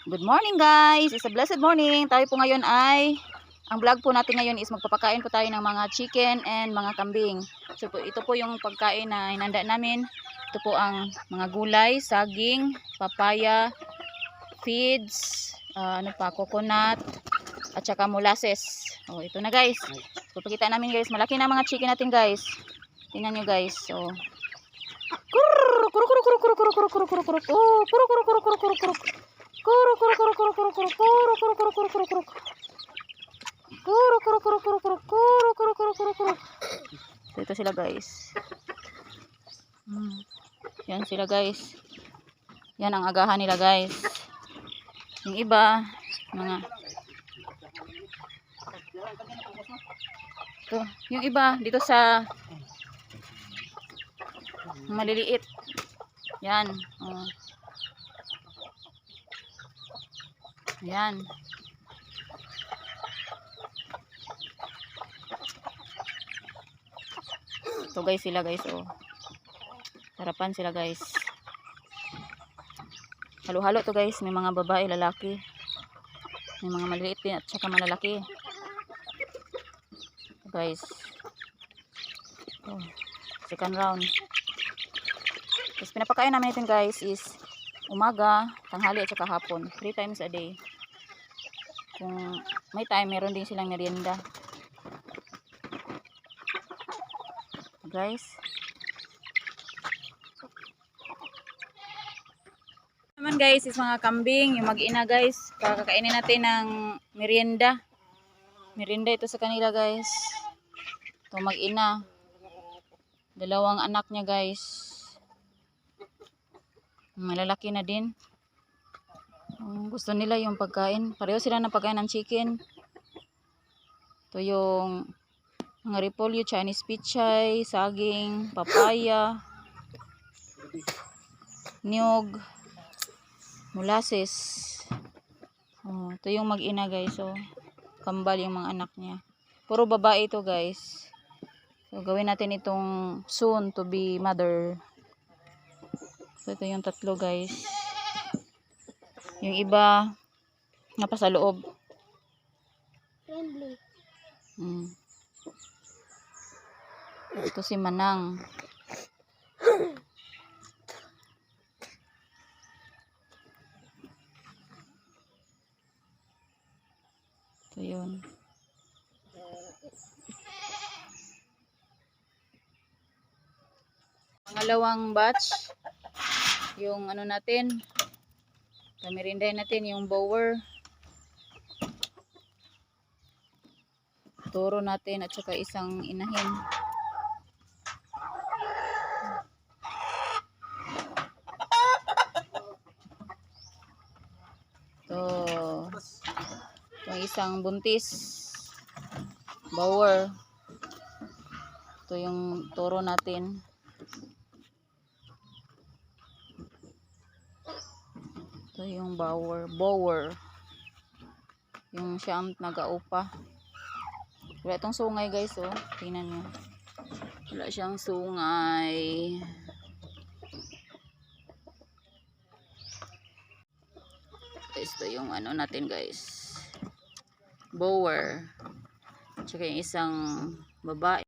Good morning guys! It's a blessed morning. Tayo po ngayon ay, ang vlog po natin ngayon is magpapakain po tayo ng mga chicken and mga kambing. So ito po yung pagkain na hinanda namin. Ito po ang mga gulay, saging, papaya, feeds, coconut, at saka molasses. Oh, ito na guys. So pakita namin guys, malaki na mga chicken natin guys. Tingnan nyo guys. So, so ito sila guys. Yan sila guys. Yan ang agahan nila guys. Yung iba mga ito, yung iba dito sa maliliit. Yan. Oh. Yan. Ito guys sila guys. Oh. Sarapan sila guys. Halo-halo to guys. May mga babae, lalaki. May mga maliliit din at saka malalaki. Ito guys. Oh. Second round. Tapos pinapakain namin ito guys is umaga, tanghali at saka hapon. 3 times a day. Kung may time, meron din silang merienda. Guys. Naman guys is mga kambing, yung mag-ina guys. Kakakainin natin ng merienda. Merienda ito sa kanila guys. Ito mag-ina. Dalawang anak niya guys. Malalaki na din. Gusto nila yung pagkain. Pareho sila ng pagkain ng chicken. Ito yung mga repolyo, Chinese pichay, saging, papaya, niyog, molasses. Oh, ito yung mag-ina guys. So, kambal yung mga anak niya. Puro babae ito guys. So, gawin natin itong soon to be mother. So, ito yung tatlo guys. Yung iba, napasa loob. Friendly. Ito si Manang. Ito yun. Pangalawang batch. Yung ano natin, merindahin natin yung bower, turo natin at saka isang inahin. Itong isang buntis bower. Ito yung turo natin. Ito yung bower. Yung siyang nagaupa. Wala itong sungay guys, oh. Tingnan nyo. Wala siyang sungay. Ito yung ano natin guys. Bower. Tsaka yung isang babae.